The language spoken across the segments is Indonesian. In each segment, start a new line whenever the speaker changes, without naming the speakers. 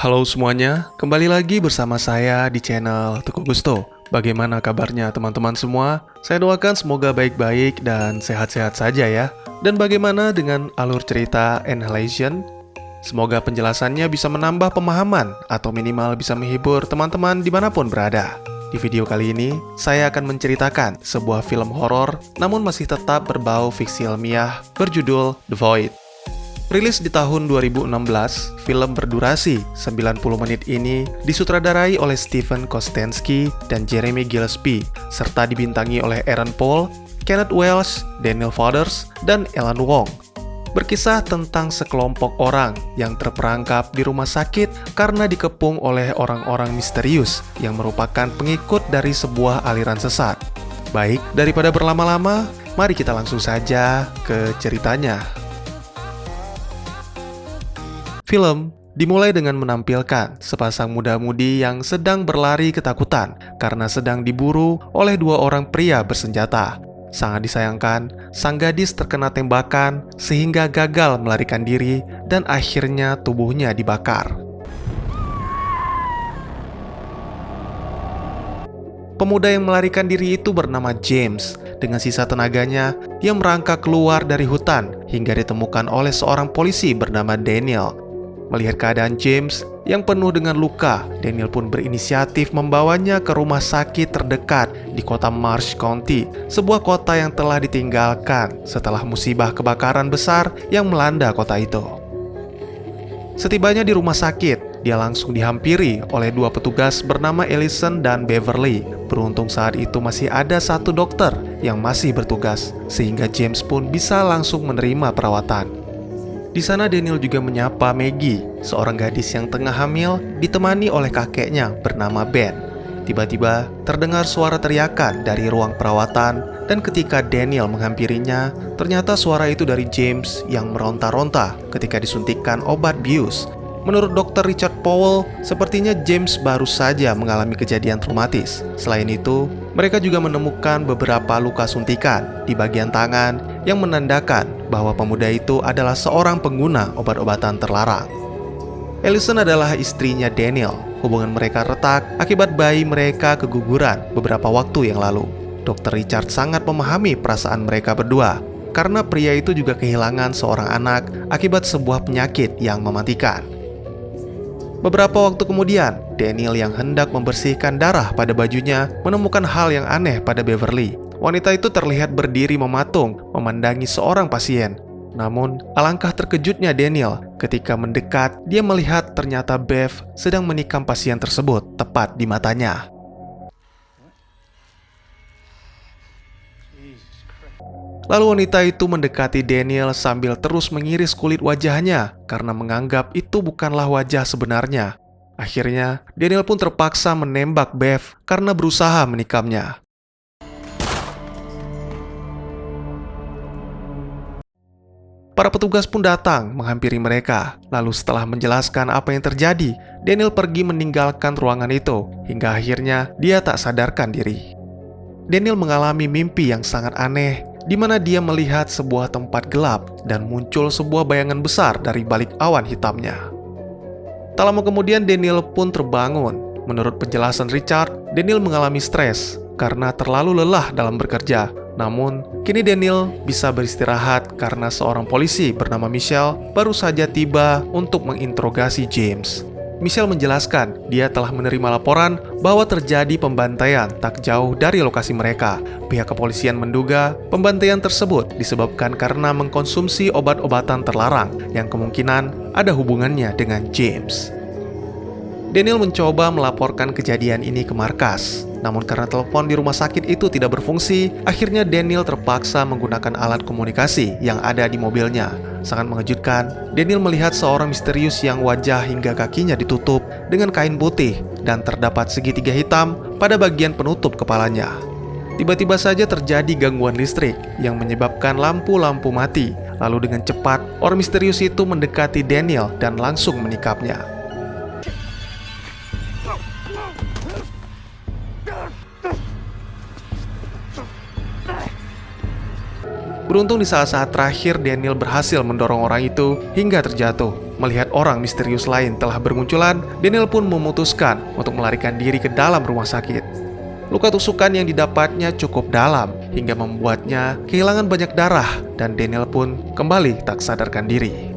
Halo semuanya, kembali lagi bersama saya di channel Teguh Gusto. Bagaimana kabarnya teman-teman semua? Saya doakan semoga baik-baik dan sehat-sehat saja ya. Dan bagaimana dengan alur cerita Annihilation? Semoga penjelasannya bisa menambah pemahaman atau minimal bisa menghibur teman-teman dimanapun berada. Di video kali ini, saya akan menceritakan sebuah film horor namun masih tetap berbau fiksi ilmiah berjudul The Void. Rilis di tahun 2016, film berdurasi 90 menit ini disutradarai oleh Steven Kostanski dan Jeremy Gillespie, serta dibintangi oleh Aaron Paul, Kenneth Welsh, Daniel Fathers, dan Alan Wong. Berkisah tentang sekelompok orang yang terperangkap di rumah sakit karena dikepung oleh orang-orang misterius yang merupakan pengikut dari sebuah aliran sesat. Baik, daripada berlama-lama, mari kita langsung saja ke ceritanya. Film dimulai dengan menampilkan sepasang muda-mudi yang sedang berlari ketakutan karena sedang diburu oleh dua orang pria bersenjata. Sangat disayangkan, sang gadis terkena tembakan sehingga gagal melarikan diri dan akhirnya tubuhnya dibakar. Pemuda yang melarikan diri itu bernama James. Dengan sisa tenaganya, dia merangkak keluar dari hutan hingga ditemukan oleh seorang polisi bernama Daniel. Melihat keadaan James yang penuh dengan luka, Daniel pun berinisiatif membawanya ke rumah sakit terdekat di kota Marsh County, sebuah kota yang telah ditinggalkan setelah musibah kebakaran besar yang melanda kota itu. Setibanya di rumah sakit, dia langsung dihampiri oleh dua petugas bernama Ellison dan Beverly. Beruntung saat itu masih ada satu dokter yang masih bertugas, sehingga James pun bisa langsung menerima perawatan. Di sana Daniel juga menyapa Maggie, seorang gadis yang tengah hamil, ditemani oleh kakeknya bernama Ben. Tiba-tiba terdengar suara teriakan dari ruang perawatan, dan ketika Daniel menghampirinya, ternyata suara itu dari James yang meronta-ronta ketika disuntikkan obat bius. Menurut Dr. Richard Powell, sepertinya James baru saja mengalami kejadian traumatis. Selain itu, mereka juga menemukan beberapa luka suntikan di bagian tangan yang menandakan bahwa pemuda itu adalah seorang pengguna obat-obatan terlarang. Ellison adalah istrinya Daniel. Hubungan mereka retak akibat bayi mereka keguguran beberapa waktu yang lalu. Dr. Richard sangat memahami perasaan mereka berdua, karena pria itu juga kehilangan seorang anak akibat sebuah penyakit yang mematikan. Beberapa waktu kemudian, Daniel yang hendak membersihkan darah pada bajunya menemukan hal yang aneh pada Beverly. Wanita itu terlihat berdiri mematung, memandangi seorang pasien. Namun, alangkah terkejutnya Daniel ketika mendekat, dia melihat ternyata Bev sedang menikam pasien tersebut tepat di matanya. Lalu wanita itu mendekati Daniel sambil terus mengiris kulit wajahnya karena menganggap itu bukanlah wajah sebenarnya. Akhirnya, Daniel pun terpaksa menembak Bev karena berusaha menikamnya. Para petugas pun datang menghampiri mereka. Lalu setelah menjelaskan apa yang terjadi, Daniel pergi meninggalkan ruangan itu hingga akhirnya dia tak sadarkan diri. Daniel mengalami mimpi yang sangat aneh, di mana dia melihat sebuah tempat gelap dan muncul sebuah bayangan besar dari balik awan hitamnya. Tak lama kemudian Daniel pun terbangun. Menurut penjelasan Richard, Daniel mengalami stres karena terlalu lelah dalam bekerja. Namun, kini Daniel bisa beristirahat karena seorang polisi bernama Michelle baru saja tiba untuk menginterogasi James. Michelle menjelaskan dia telah menerima laporan bahwa terjadi pembantaian tak jauh dari lokasi mereka. Pihak kepolisian menduga pembantaian tersebut disebabkan karena mengkonsumsi obat-obatan terlarang yang kemungkinan ada hubungannya dengan James. Daniel mencoba melaporkan kejadian ini ke markas. Namun karena telepon di rumah sakit itu tidak berfungsi, akhirnya Daniel terpaksa menggunakan alat komunikasi yang ada di mobilnya. Sangat mengejutkan, Daniel melihat seorang misterius yang wajah hingga kakinya ditutup dengan kain putih dan terdapat segitiga hitam pada bagian penutup kepalanya. Tiba-tiba saja terjadi gangguan listrik yang menyebabkan lampu-lampu mati. Lalu dengan cepat, orang misterius itu mendekati Daniel dan langsung menikapnya. Beruntung di saat-saat terakhir Daniel berhasil mendorong orang itu hingga terjatuh. Melihat orang misterius lain telah bermunculan, Daniel pun memutuskan untuk melarikan diri ke dalam rumah sakit. Luka tusukan yang didapatnya cukup dalam hingga membuatnya kehilangan banyak darah dan Daniel pun kembali tak sadarkan diri.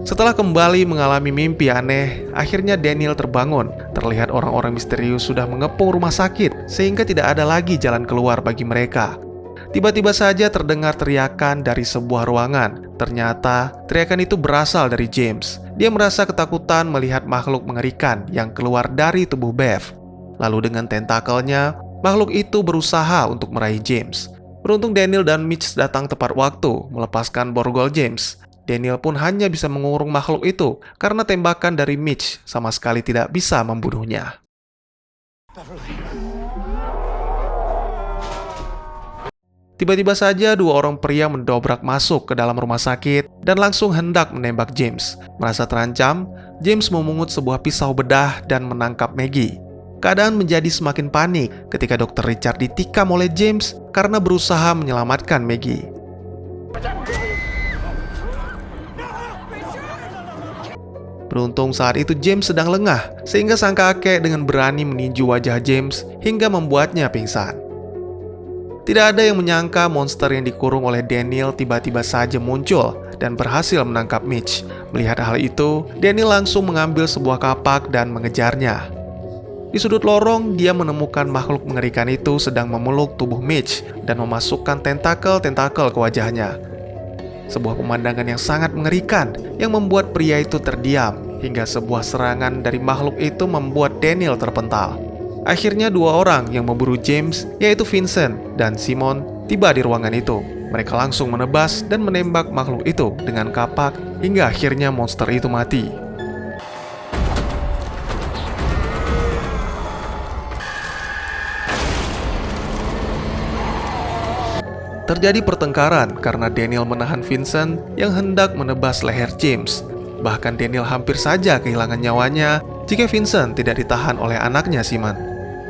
Setelah kembali mengalami mimpi aneh, akhirnya Daniel terbangun. Terlihat orang-orang misterius sudah mengepung rumah sakit sehingga tidak ada lagi jalan keluar bagi mereka. Tiba-tiba saja terdengar teriakan dari sebuah ruangan. Ternyata teriakan itu berasal dari James. Dia merasa ketakutan melihat makhluk mengerikan yang keluar dari tubuh Bev. Lalu dengan tentakelnya, makhluk itu berusaha untuk meraih James. Beruntung Daniel dan Mitch datang tepat waktu melepaskan borgol James. Daniel pun hanya bisa mengurung makhluk itu karena tembakan dari Mitch sama sekali tidak bisa membunuhnya. Tiba-tiba saja dua orang pria mendobrak masuk ke dalam rumah sakit dan langsung hendak menembak James. Merasa terancam, James memungut sebuah pisau bedah dan menangkap Maggie. Keadaan menjadi semakin panik ketika Dr. Richard ditikam oleh James karena berusaha menyelamatkan Maggie. Beruntung saat itu James sedang lengah, sehingga sang kakek dengan berani meninju wajah James hingga membuatnya pingsan. Tidak ada yang menyangka monster yang dikurung oleh Daniel tiba-tiba saja muncul dan berhasil menangkap Mitch. Melihat hal itu, Daniel langsung mengambil sebuah kapak dan mengejarnya. Di sudut lorong, dia menemukan makhluk mengerikan itu sedang memeluk tubuh Mitch dan memasukkan tentakel-tentakel ke wajahnya. Sebuah pemandangan yang sangat mengerikan yang membuat pria itu terdiam hingga sebuah serangan dari makhluk itu membuat Daniel terpental. Akhirnya dua orang yang memburu James, yaitu Vincent dan Simon, tiba di ruangan itu. Mereka langsung menebas dan menembak makhluk itu dengan kapak hingga akhirnya monster itu mati. Terjadi pertengkaran karena Daniel menahan Vincent yang hendak menebas leher James. Bahkan Daniel hampir saja kehilangan nyawanya jika Vincent tidak ditahan oleh anaknya Simon.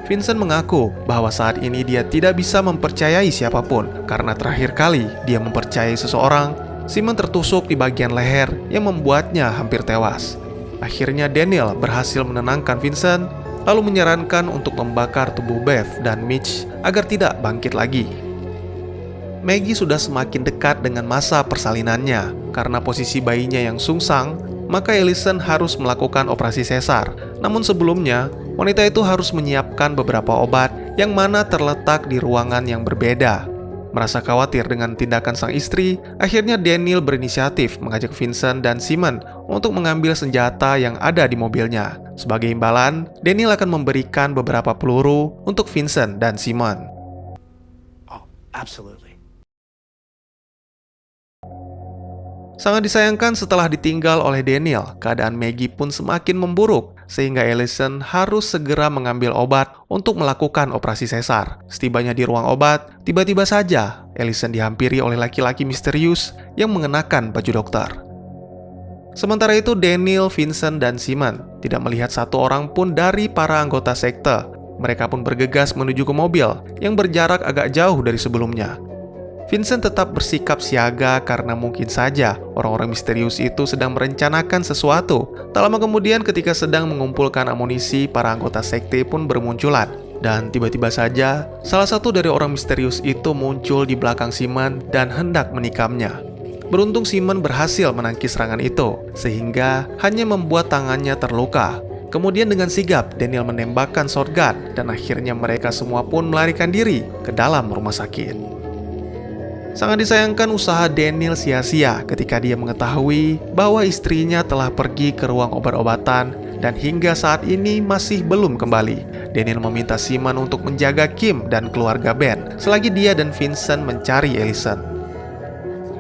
Vincent mengaku bahwa saat ini dia tidak bisa mempercayai siapapun karena terakhir kali dia mempercayai seseorang, Simon tertusuk di bagian leher yang membuatnya hampir tewas. Akhirnya Daniel berhasil menenangkan Vincent, lalu menyarankan untuk membakar tubuh Bev dan Mitch agar tidak bangkit lagi. Maggie sudah semakin dekat dengan masa persalinannya. Karena posisi bayinya yang sungsang, maka Ellison harus melakukan operasi sesar. Namun sebelumnya, wanita itu harus menyiapkan beberapa obat yang mana terletak di ruangan yang berbeda. Merasa khawatir dengan tindakan sang istri, akhirnya Daniel berinisiatif mengajak Vincent dan Simon untuk mengambil senjata yang ada di mobilnya. Sebagai imbalan, Daniel akan memberikan beberapa peluru untuk Vincent dan Simon.
Oh, absolutely.
Sangat disayangkan setelah ditinggal oleh Daniel, keadaan Maggie pun semakin memburuk, sehingga Ellison harus segera mengambil obat untuk melakukan operasi sesar. Setibanya di ruang obat, tiba-tiba saja Ellison dihampiri oleh laki-laki misterius yang mengenakan baju dokter. Sementara itu Daniel, Vincent, dan Simon tidak melihat satu orang pun dari para anggota sekte. Mereka pun bergegas menuju ke mobil yang berjarak agak jauh dari sebelumnya. Vincent tetap bersikap siaga karena mungkin saja orang-orang misterius itu sedang merencanakan sesuatu. Tak lama kemudian ketika sedang mengumpulkan amunisi, para anggota sekte pun bermunculan. Dan tiba-tiba saja, salah satu dari orang misterius itu muncul di belakang Simon dan hendak menikamnya. Beruntung Simon berhasil menangkis serangan itu, sehingga hanya membuat tangannya terluka. Kemudian dengan sigap, Daniel menembakkan shotgun dan akhirnya mereka semua pun melarikan diri ke dalam rumah sakit. Sangat disayangkan usaha Daniel sia-sia ketika dia mengetahui bahwa istrinya telah pergi ke ruang obat-obatan dan hingga saat ini masih belum kembali. Daniel meminta Simon untuk menjaga Kim dan keluarga Ben selagi dia dan Vincent mencari Ellison.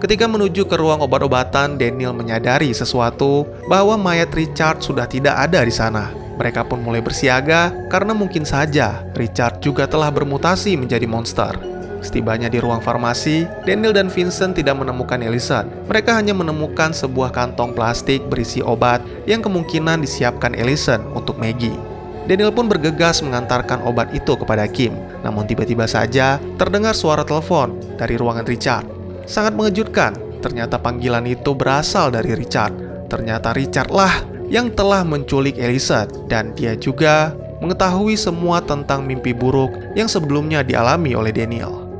Ketika menuju ke ruang obat-obatan, Daniel menyadari sesuatu bahwa mayat Richard sudah tidak ada di sana. Mereka pun mulai bersiaga karena mungkin saja Richard juga telah bermutasi menjadi monster. Setibanya di ruang farmasi, Daniel dan Vincent tidak menemukan Ellison. Mereka hanya menemukan sebuah kantong plastik berisi obat yang kemungkinan disiapkan Ellison untuk Maggie. Daniel pun bergegas mengantarkan obat itu kepada Kim. Namun tiba-tiba saja terdengar suara telepon dari ruangan Richard. Sangat mengejutkan, ternyata panggilan itu berasal dari Richard. Ternyata Richard lah yang telah menculik Ellison, dan dia juga mengetahui semua tentang mimpi buruk yang sebelumnya dialami oleh Daniel.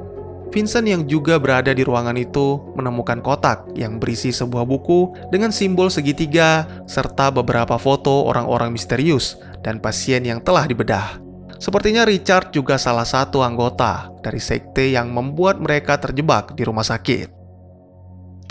Vincent yang juga berada di ruangan itu menemukan kotak yang berisi sebuah buku dengan simbol segitiga serta beberapa foto orang-orang misterius dan pasien yang telah dibedah. Sepertinya Richard juga salah satu anggota dari sekte yang membuat mereka terjebak di rumah sakit.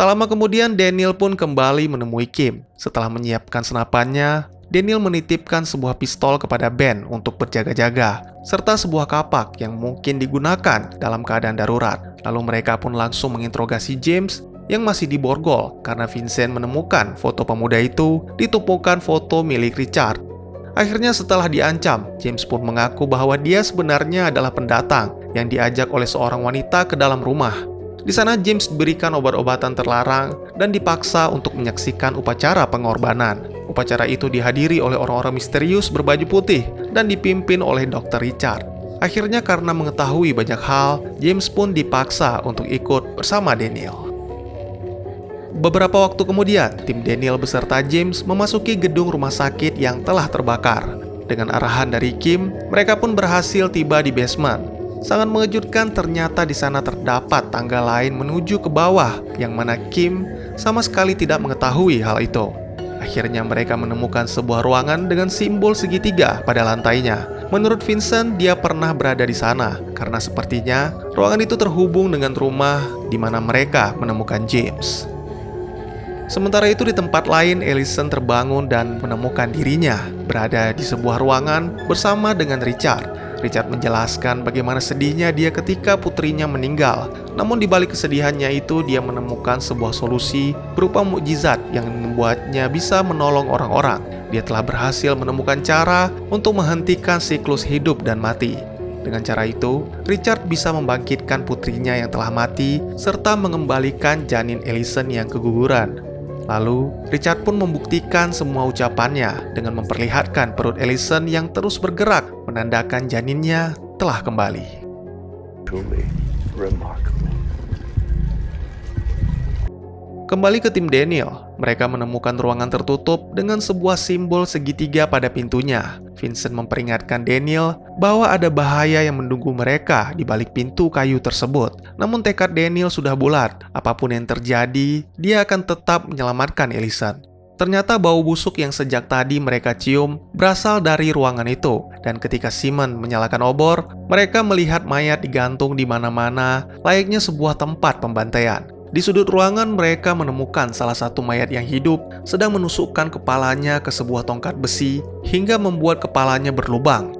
Tak lama kemudian Daniel pun kembali menemui Kim. Setelah menyiapkan senapannya, Daniel menitipkan sebuah pistol kepada Ben untuk berjaga-jaga, serta sebuah kapak yang mungkin digunakan dalam keadaan darurat. Lalu mereka pun langsung menginterogasi James yang masih diborgol karena Vincent menemukan foto pemuda itu di tumpukan foto milik Richard. Akhirnya setelah diancam, James pun mengaku bahwa dia sebenarnya adalah pendatang yang diajak oleh seorang wanita ke dalam rumah. Di sana James diberikan obat-obatan terlarang dan dipaksa untuk menyaksikan upacara pengorbanan. Upacara itu dihadiri oleh orang-orang misterius berbaju putih dan dipimpin oleh Dr. Richard. Akhirnya karena mengetahui banyak hal, James pun dipaksa untuk ikut bersama Daniel. Beberapa waktu kemudian, tim Daniel beserta James memasuki gedung rumah sakit yang telah terbakar. Dengan arahan dari Kim, mereka pun berhasil tiba di basement. Sangat mengejutkan, ternyata di sana terdapat tangga lain menuju ke bawah, yang mana Kim sama sekali tidak mengetahui hal itu. Akhirnya mereka menemukan sebuah ruangan dengan simbol segitiga pada lantainya. Menurut Vincent, dia pernah berada di sana karena sepertinya ruangan itu terhubung dengan rumah di mana mereka menemukan James. Sementara itu di tempat lain, Ellison terbangun dan menemukan dirinya berada di sebuah ruangan bersama dengan Richard. Richard menjelaskan bagaimana sedihnya dia ketika putrinya meninggal. Namun di balik kesedihannya itu, dia menemukan sebuah solusi berupa mukjizat yang membuatnya bisa menolong orang-orang. Dia telah berhasil menemukan cara untuk menghentikan siklus hidup dan mati. Dengan cara itu, Richard bisa membangkitkan putrinya yang telah mati serta mengembalikan janin Ellison yang keguguran. Lalu, Richard pun membuktikan semua ucapannya dengan memperlihatkan perut Ellison yang terus bergerak, menandakan janinnya telah kembali.
Truly remarkable.
Kembali ke tim Daniel, mereka menemukan ruangan tertutup dengan sebuah simbol segitiga pada pintunya. Vincent memperingatkan Daniel bahwa ada bahaya yang menunggu mereka di balik pintu kayu tersebut. Namun tekad Daniel sudah bulat, apapun yang terjadi, dia akan tetap menyelamatkan Ellison. Ternyata bau busuk yang sejak tadi mereka cium berasal dari ruangan itu, dan ketika Simon menyalakan obor, mereka melihat mayat digantung di mana-mana, layaknya sebuah tempat pembantaian. Di sudut ruangan mereka menemukan salah satu mayat yang hidup sedang menusukkan kepalanya ke sebuah tongkat besi hingga membuat kepalanya berlubang.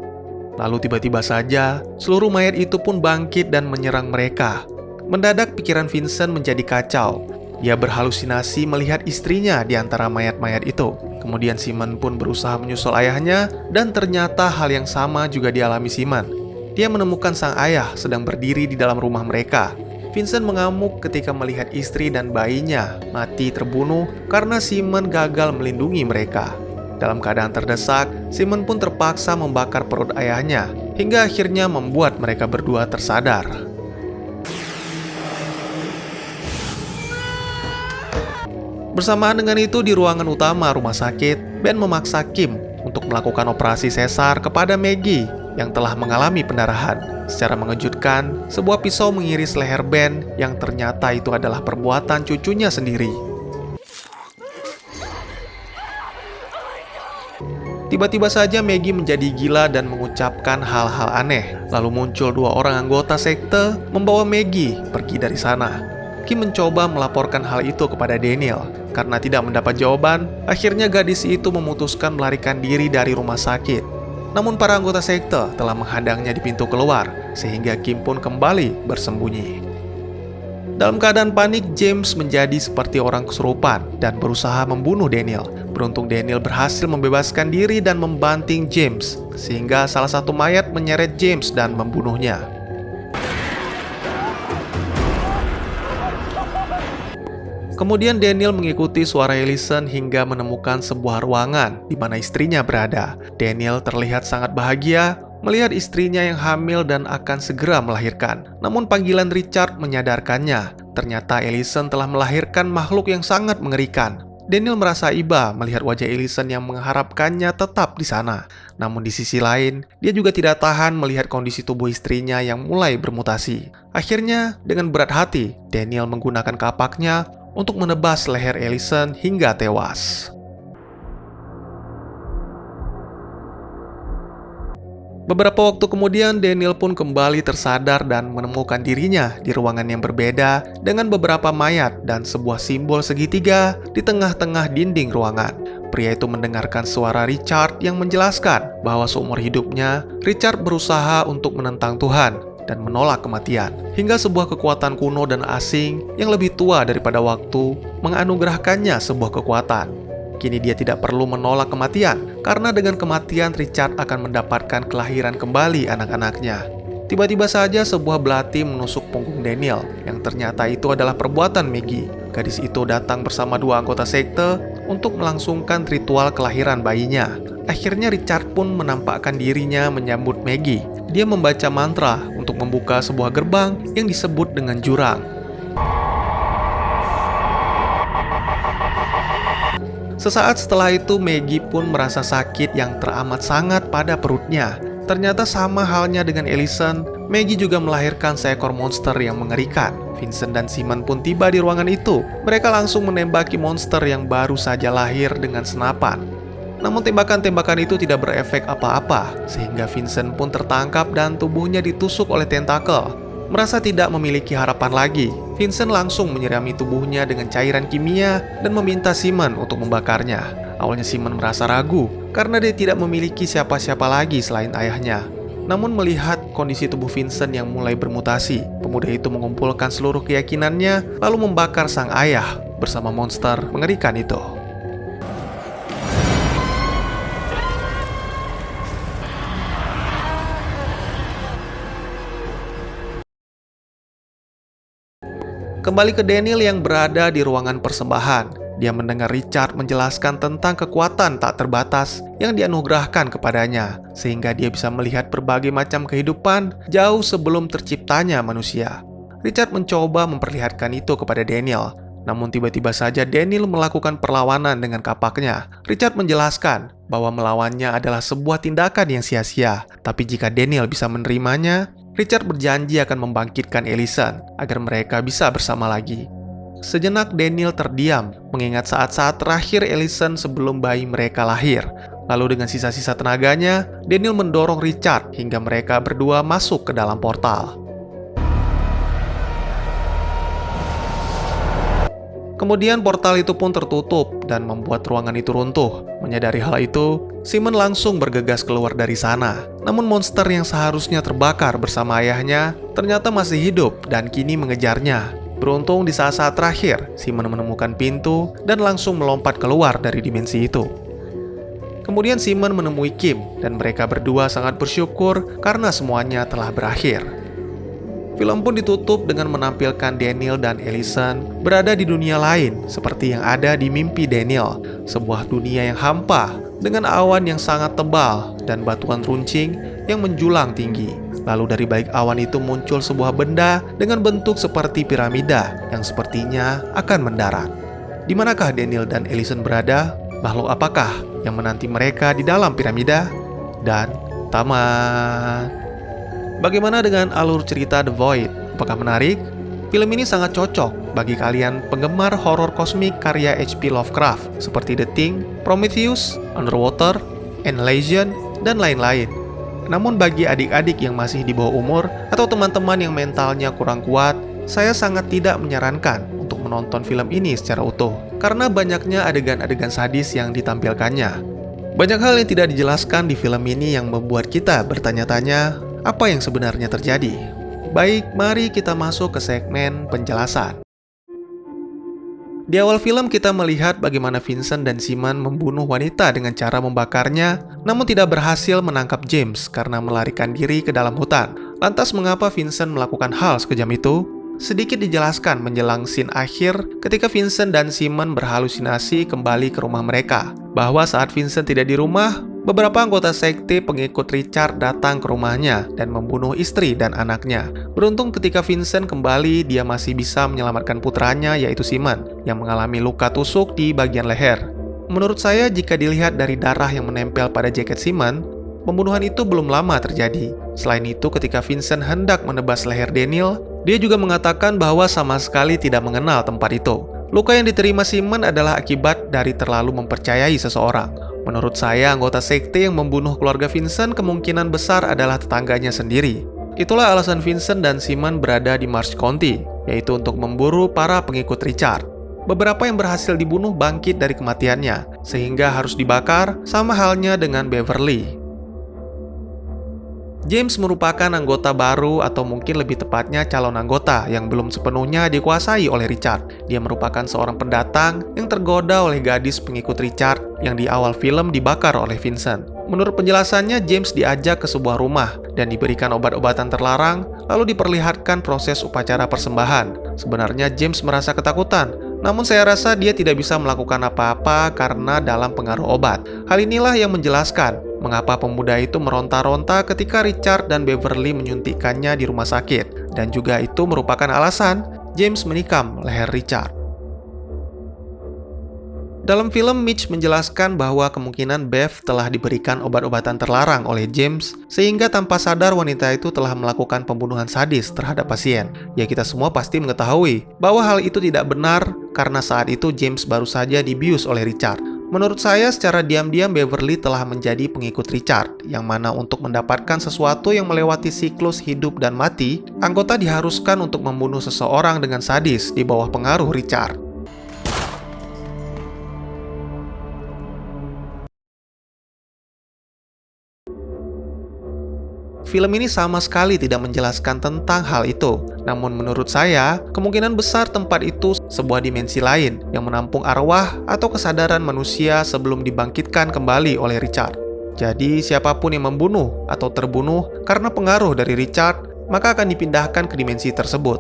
Lalu tiba-tiba saja seluruh mayat itu pun bangkit dan menyerang mereka. Mendadak pikiran Vincent menjadi kacau. Dia berhalusinasi melihat istrinya di antara mayat-mayat itu. Kemudian Simon pun berusaha menyusul ayahnya dan ternyata hal yang sama juga dialami Simon. Dia menemukan sang ayah sedang berdiri di dalam rumah mereka. Vincent mengamuk ketika melihat istri dan bayinya mati terbunuh karena Simon gagal melindungi mereka. Dalam keadaan terdesak, Simon pun terpaksa membakar perut ayahnya hingga akhirnya membuat mereka berdua tersadar. Bersamaan dengan itu, di ruangan utama rumah sakit, Ben memaksa Kim untuk melakukan operasi sesar kepada Maggie yang telah mengalami pendarahan. Secara mengejutkan, sebuah pisau mengiris leher Ben yang ternyata itu adalah perbuatan cucunya sendiri. Tiba-tiba saja Maggie menjadi gila dan mengucapkan hal-hal aneh. Lalu muncul dua orang anggota sekte membawa Maggie pergi dari sana. Kim mencoba melaporkan hal itu kepada Daniel. Karena tidak mendapat jawaban, akhirnya gadis itu memutuskan melarikan diri dari rumah sakit. Namun para anggota sekte telah menghadangnya di pintu keluar, sehingga Kim pun kembali bersembunyi. Dalam keadaan panik, James menjadi seperti orang kesurupan dan berusaha membunuh Daniel. Beruntung Daniel berhasil membebaskan diri dan membanting James, sehingga salah satu mayat menyeret James dan membunuhnya. Kemudian Daniel mengikuti suara Ellison hingga menemukan sebuah ruangan di mana istrinya berada. Daniel terlihat sangat bahagia melihat istrinya yang hamil dan akan segera melahirkan. Namun panggilan Richard menyadarkannya. Ternyata Ellison telah melahirkan makhluk yang sangat mengerikan. Daniel merasa iba melihat wajah Ellison yang mengharapkannya tetap di sana. Namun di sisi lain, dia juga tidak tahan melihat kondisi tubuh istrinya yang mulai bermutasi. Akhirnya, dengan berat hati, Daniel menggunakan kapaknya untuk menebas leher Ellison hingga tewas. Beberapa waktu kemudian, Daniel pun kembali tersadar dan menemukan dirinya di ruangan yang berbeda dengan beberapa mayat dan sebuah simbol segitiga di tengah-tengah dinding ruangan. Pria itu mendengarkan suara Richard yang menjelaskan bahwa seumur hidupnya, Richard berusaha untuk menentang Tuhan dan menolak kematian, hingga sebuah kekuatan kuno dan asing yang lebih tua daripada waktu menganugerahkannya sebuah kekuatan. Kini dia tidak perlu menolak kematian, karena dengan kematian Richard akan mendapatkan kelahiran kembali anak-anaknya. Tiba-tiba saja sebuah belati menusuk punggung Daniel, yang ternyata itu adalah perbuatan Maggie. Gadis itu datang bersama 2 anggota sekte untuk melangsungkan ritual kelahiran bayinya. Akhirnya Richard pun menampakkan dirinya menyambut Maggie. Dia membaca mantra untuk membuka sebuah gerbang yang disebut dengan jurang. Sesaat setelah itu, Maggie pun merasa sakit yang teramat sangat pada perutnya. Ternyata sama halnya dengan Ellison, Maggie juga melahirkan seekor monster yang mengerikan. Vincent dan Simon pun tiba di ruangan itu. Mereka langsung menembaki monster yang baru saja lahir dengan senapan. Namun tembakan-tembakan itu tidak berefek apa-apa, sehingga Vincent pun tertangkap dan tubuhnya ditusuk oleh tentakel. Merasa tidak memiliki harapan lagi, Vincent langsung menyirami tubuhnya dengan cairan kimia dan meminta Simon untuk membakarnya. Awalnya Simon merasa ragu, karena dia tidak memiliki siapa-siapa lagi selain ayahnya. Namun melihat kondisi tubuh Vincent yang mulai bermutasi, pemuda itu mengumpulkan seluruh keyakinannya, lalu membakar sang ayah bersama monster mengerikan itu. Kembali ke Daniel yang berada di ruangan persembahan. Dia mendengar Richard menjelaskan tentang kekuatan tak terbatas yang dianugerahkan kepadanya, sehingga dia bisa melihat berbagai macam kehidupan jauh sebelum terciptanya manusia. Richard mencoba memperlihatkan itu kepada Daniel, namun tiba-tiba saja Daniel melakukan perlawanan dengan kapaknya. Richard menjelaskan bahwa melawannya adalah sebuah tindakan yang sia-sia, tapi jika Daniel bisa menerimanya, Richard berjanji akan membangkitkan Ellison agar mereka bisa bersama lagi. Sejenak Daniel terdiam, mengingat saat-saat terakhir Ellison sebelum bayi mereka lahir. Lalu dengan sisa-sisa tenaganya, Daniel mendorong Richard hingga mereka berdua masuk ke dalam portal. Kemudian portal itu pun tertutup dan membuat ruangan itu runtuh. Menyadari hal itu, Simon langsung bergegas keluar dari sana. Namun monster yang seharusnya terbakar bersama ayahnya ternyata masih hidup dan kini mengejarnya. Beruntung di saat-saat terakhir, Simon menemukan pintu dan langsung melompat keluar dari dimensi itu. Kemudian Simon menemui Kim dan mereka berdua sangat bersyukur karena semuanya telah berakhir. Film pun ditutup dengan menampilkan Daniel dan Ellison berada di dunia lain seperti yang ada di mimpi Daniel, sebuah dunia yang hampa dengan awan yang sangat tebal dan batuan runcing yang menjulang tinggi. Lalu dari balik awan itu muncul sebuah benda dengan bentuk seperti piramida yang sepertinya akan mendarat. Di manakah Daniel dan Ellison berada? Makhluk apakah yang menanti mereka di dalam piramida? Dan tamat. Bagaimana dengan alur cerita The Void? Apakah menarik? Film ini sangat cocok bagi kalian penggemar horor kosmik karya H.P. Lovecraft seperti The Thing, Prometheus, Underwater, and Legion, dan lain-lain. Namun bagi adik-adik yang masih di bawah umur atau teman-teman yang mentalnya kurang kuat, saya sangat tidak menyarankan untuk menonton film ini secara utuh karena banyaknya adegan-adegan sadis yang ditampilkannya. Banyak hal yang tidak dijelaskan di film ini yang membuat kita bertanya-tanya apa yang sebenarnya terjadi. Baik, mari kita masuk ke segmen penjelasan. Di awal film kita melihat bagaimana Vincent dan Simon membunuh wanita dengan cara membakarnya, namun tidak berhasil menangkap James karena melarikan diri ke dalam hutan. Lantas mengapa Vincent melakukan hal sekejam itu? Sedikit dijelaskan menjelang scene akhir ketika Vincent dan Simon berhalusinasi kembali ke rumah mereka, bahwa saat Vincent tidak di rumah, Beberapa anggota sekte pengikut Richard datang ke rumahnya dan membunuh istri dan anaknya. Beruntung ketika Vincent kembali, dia masih bisa menyelamatkan putranya yaitu Simon yang mengalami luka tusuk di bagian leher. Menurut saya, jika dilihat dari darah yang menempel pada jaket Simon, pembunuhan itu belum lama terjadi. Selain itu, ketika Vincent hendak menebas leher Daniel, dia juga mengatakan bahwa sama sekali tidak mengenal tempat itu. Luka yang diterima Simon adalah akibat dari terlalu mempercayai seseorang. Menurut saya, anggota sekte yang membunuh keluarga Vincent kemungkinan besar adalah tetangganya sendiri. Itulah alasan Vincent dan Simon berada di Marsh County, yaitu untuk memburu para pengikut Richard. Beberapa yang berhasil dibunuh bangkit dari kematiannya, sehingga harus dibakar, sama halnya dengan Beverly. James merupakan anggota baru atau mungkin lebih tepatnya calon anggota yang belum sepenuhnya dikuasai oleh Richard. Dia merupakan seorang pendatang yang tergoda oleh gadis pengikut Richard yang di awal film dibakar oleh Vincent. Menurut penjelasannya, James diajak ke sebuah rumah dan diberikan obat-obatan terlarang, lalu diperlihatkan proses upacara persembahan. Sebenarnya James merasa ketakutan, namun saya rasa dia tidak bisa melakukan apa-apa karena dalam pengaruh obat. Hal inilah yang menjelaskan mengapa pemuda itu meronta-ronta ketika Richard dan Beverly menyuntikkannya di rumah sakit. Dan juga itu merupakan alasan James menikam leher Richard. Dalam film, Mitch menjelaskan bahwa kemungkinan Bev telah diberikan obat-obatan terlarang oleh James, sehingga tanpa sadar wanita itu telah melakukan pembunuhan sadis terhadap pasien. Ya, kita semua pasti mengetahui bahwa hal itu tidak benar karena saat itu James baru saja dibius oleh Richard. Menurut saya, secara diam-diam Beverly telah menjadi pengikut Richard, yang mana untuk mendapatkan sesuatu yang melewati siklus hidup dan mati, anggota diharuskan untuk membunuh seseorang dengan sadis di bawah pengaruh Richard. Film ini sama sekali tidak menjelaskan tentang hal itu. Namun menurut saya, kemungkinan besar tempat itu sebuah dimensi lain yang menampung arwah atau kesadaran manusia sebelum dibangkitkan kembali oleh Richard. Jadi siapapun yang membunuh atau terbunuh karena pengaruh dari Richard, maka akan dipindahkan ke dimensi tersebut.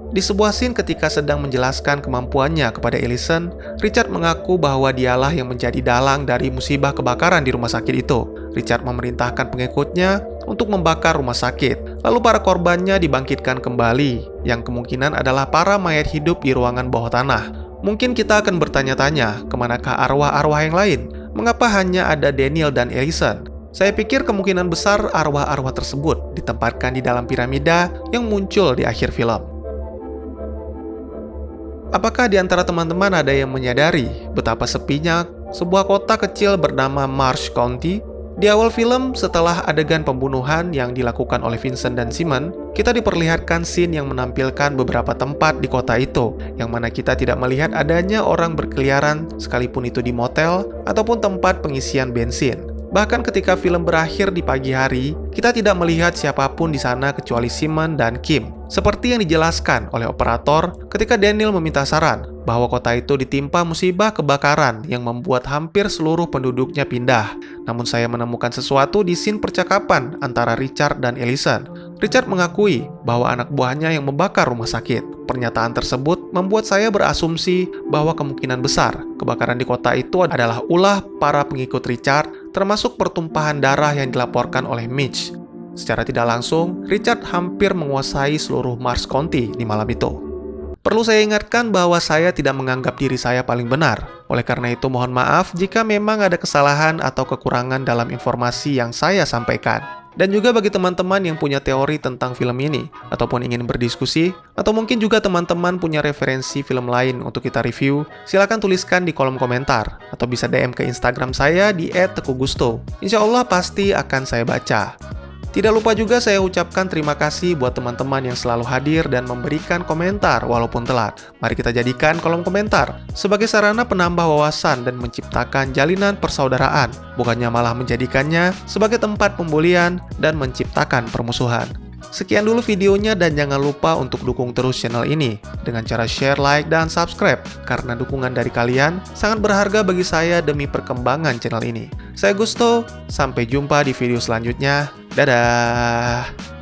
Di sebuah scene ketika sedang menjelaskan kemampuannya kepada Ellison, Richard mengaku bahwa dialah yang menjadi dalang dari musibah kebakaran di rumah sakit itu. Richard memerintahkan pengikutnya untuk membakar rumah sakit, lalu para korbannya dibangkitkan kembali, yang kemungkinan adalah para mayat hidup di ruangan bawah tanah. Mungkin kita akan bertanya-tanya, kemanakah arwah-arwah yang lain? Mengapa hanya ada Daniel dan Ellison? Saya pikir kemungkinan besar arwah-arwah tersebut ditempatkan di dalam piramida yang muncul di akhir film. Apakah di antara teman-teman ada yang menyadari betapa sepinya sebuah kota kecil bernama Marsh County? Di awal film, setelah adegan pembunuhan yang dilakukan oleh Vincent dan Simon, kita diperlihatkan scene yang menampilkan beberapa tempat di kota itu, yang mana kita tidak melihat adanya orang berkeliaran, sekalipun itu di motel ataupun tempat pengisian bensin. Bahkan ketika film berakhir di pagi hari, kita tidak melihat siapapun di sana kecuali Simon dan Kim. Seperti yang dijelaskan oleh operator ketika Daniel meminta saran bahwa kota itu ditimpa musibah kebakaran yang membuat hampir seluruh penduduknya pindah. Namun saya menemukan sesuatu di scene percakapan antara Richard dan Ellison. Richard mengakui bahwa anak buahnya yang membakar rumah sakit. Pernyataan tersebut membuat saya berasumsi bahwa kemungkinan besar kebakaran di kota itu adalah ulah para pengikut Richard, termasuk pertumpahan darah yang dilaporkan oleh Mitch. Secara tidak langsung, Richard hampir menguasai seluruh Marsh County di malam itu. Perlu saya ingatkan bahwa saya tidak menganggap diri saya paling benar. Oleh karena itu, mohon maaf jika memang ada kesalahan atau kekurangan dalam informasi yang saya sampaikan. Dan juga bagi teman-teman yang punya teori tentang film ini, ataupun ingin berdiskusi, atau mungkin juga teman-teman punya referensi film lain untuk kita review, silakan tuliskan di kolom komentar, atau bisa DM ke Instagram saya di @tekugusto. Insya Allah pasti akan saya baca. Tidak lupa juga saya ucapkan terima kasih buat teman-teman yang selalu hadir dan memberikan komentar walaupun telat. Mari kita jadikan kolom komentar sebagai sarana penambah wawasan dan menciptakan jalinan persaudaraan, bukannya malah menjadikannya sebagai tempat pembulian dan menciptakan permusuhan. Sekian dulu videonya dan jangan lupa untuk dukung terus channel ini dengan cara share, like, dan subscribe karena dukungan dari kalian sangat berharga bagi saya demi perkembangan channel ini. Saya Gusto, sampai jumpa di video selanjutnya. Dadah!